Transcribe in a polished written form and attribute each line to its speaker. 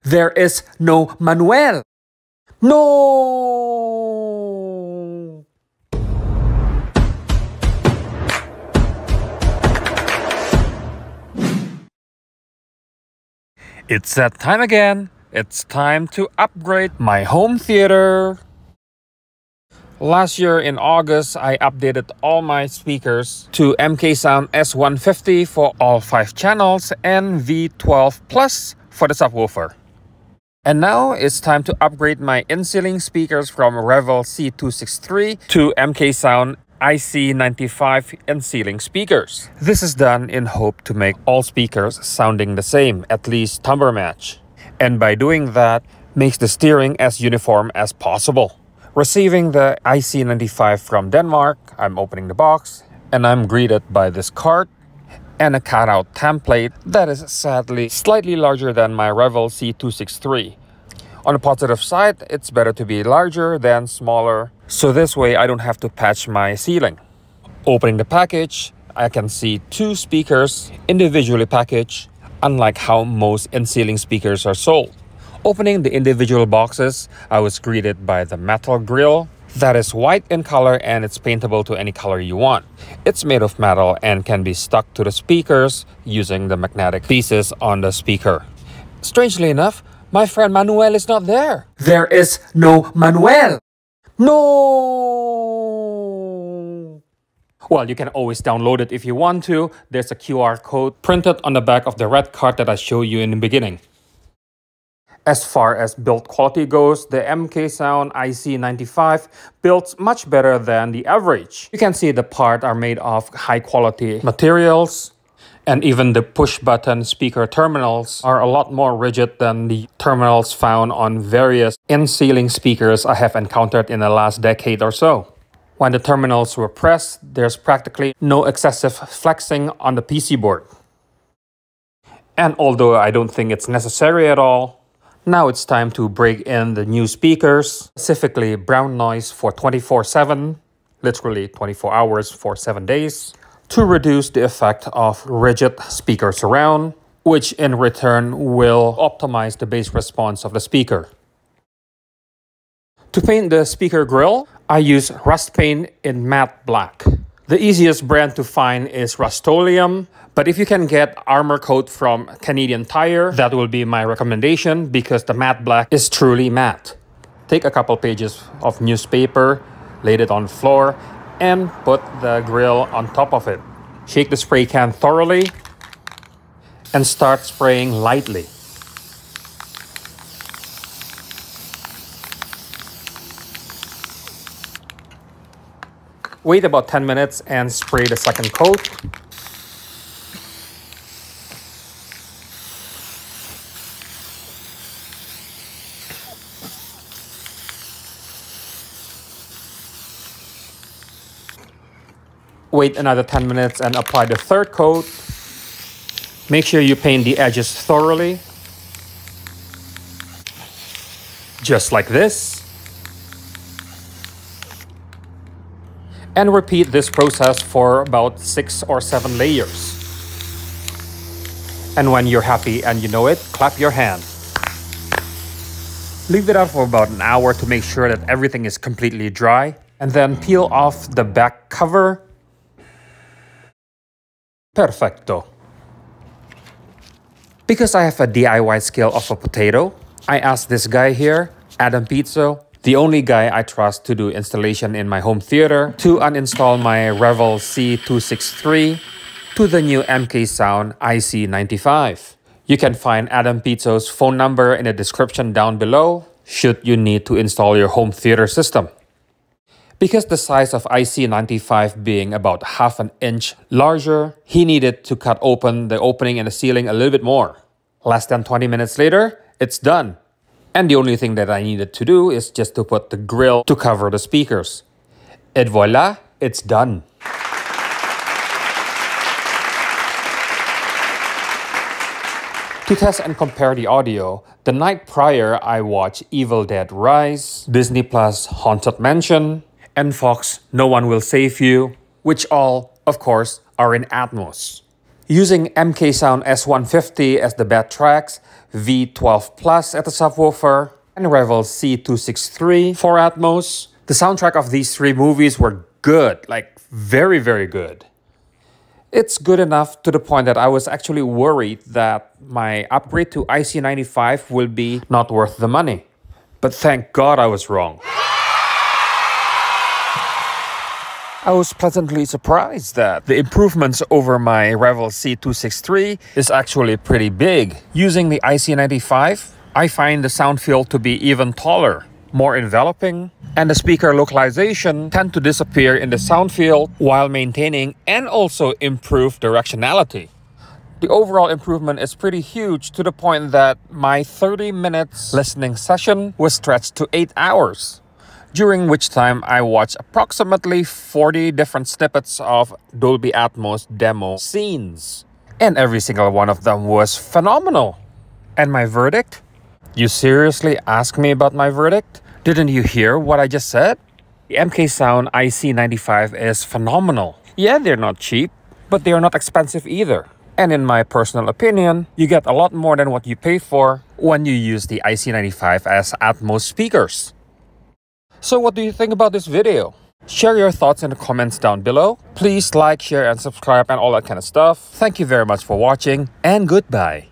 Speaker 1: There is no manual. No! It's that time again. It's time to upgrade my home theater. Last year in August, I updated all my speakers to MKSound S150 for all 5 channels and V12 Plus for the subwoofer. And now it's time to upgrade my in-ceiling speakers from Revel C263 to MKSound IC95 in-ceiling speakers. This is done in hope to make all speakers sounding the same, at least timbre match. And by doing that, makes the steering as uniform as possible. Receiving the IC95 from Denmark, I'm opening the box and I'm greeted by this card and a cutout template that is sadly slightly larger than my Revel C263. On the positive side, it's better to be larger than smaller, so this way I don't have to patch my ceiling. Opening the package, I can see 2 speakers individually packaged, unlike how most in-ceiling speakers are sold. Opening the individual boxes, I was greeted by the metal grille that is white in color and it's paintable to any color you want. It's made of metal and can be stuck to the speakers using the magnetic pieces on the speaker. Strangely enough, my friend Manuel is not there. There is no Manuel. No! Well, you can always download it if you want to. There's a QR code printed on the back of the red card that I showed you in the beginning. As far as build quality goes, the MKSound IC95 builds much better than the average. You can see the parts are made of high quality materials, and even the push button speaker terminals are a lot more rigid than the terminals found on various in-ceiling speakers I have encountered in the last decade or so. When the terminals were pressed, there's practically no excessive flexing on the PC board. And although I don't think it's necessary at all, now it's time to break in the new speakers, specifically brown noise for 24/7, literally 24 hours for 7 days, to reduce the effect of rigid speaker surround, which in return will optimize the bass response of the speaker. To paint the speaker grille, I use rust paint in matte black. The easiest brand to find is Rust-Oleum, but if you can get Armor Coat from Canadian Tire, that will be my recommendation because the matte black is truly matte. Take a couple pages of newspaper, lay it on the floor, and put the grill on top of it. Shake the spray can thoroughly and start spraying lightly. Wait about 10 minutes and spray the second coat. Wait another 10 minutes and apply the third coat. Make sure you paint the edges thoroughly. Just like this. And repeat this process for about 6 or 7 layers. And when you're happy and you know it, clap your hand. Leave it out for about an hour to make sure that everything is completely dry. And then peel off the back cover. Perfecto. Because I have a DIY scale of a potato, I asked this guy here, Adam Pizzo, the only guy I trust to do installation in my home theater, to uninstall my Revel C263 to the new MKSound IC95. You can find Adam Pizzo's phone number in the description down below, should you need to install your home theater system. Because the size of IC95 being about half an inch larger, he needed to cut open the opening in the ceiling a little bit more. Less than 20 minutes later, it's done. And the only thing that I needed to do is just to put the grill to cover the speakers. Et voila, it's done. To test and compare the audio, the night prior I watched Evil Dead Rise, Disney Plus Haunted Mansion, and Fox No One Will Save You, which all, of course, are in Atmos. Using MKSound S150 as the bed tracks, V12 Plus at the subwoofer, and Revel C263 for Atmos, the soundtrack of these three movies were good, like very, very good. It's good enough to the point that I was actually worried that my upgrade to IC95 will be not worth the money. But thank God I was wrong. I was pleasantly surprised that the improvements over my Revel C263 is actually pretty big. Using the IC95, I find the sound field to be even taller, more enveloping, and the speaker localization tend to disappear in the sound field while maintaining and also improve directionality. The overall improvement is pretty huge to the point that my 30 minutes listening session was stretched to 8 hours, during which time I watched approximately 40 different snippets of Dolby Atmos demo scenes. And every single one of them was phenomenal. And my verdict? You seriously ask me about my verdict? Didn't you hear what I just said? The MKSound IC95 is phenomenal. Yeah, they're not cheap, but they are not expensive either. And in my personal opinion, you get a lot more than what you pay for when you use the IC95 as Atmos speakers. So what do you think about this video? Share your thoughts in the comments down below. Please like, share, and subscribe and all that kind of stuff. Thank you very much for watching, and goodbye.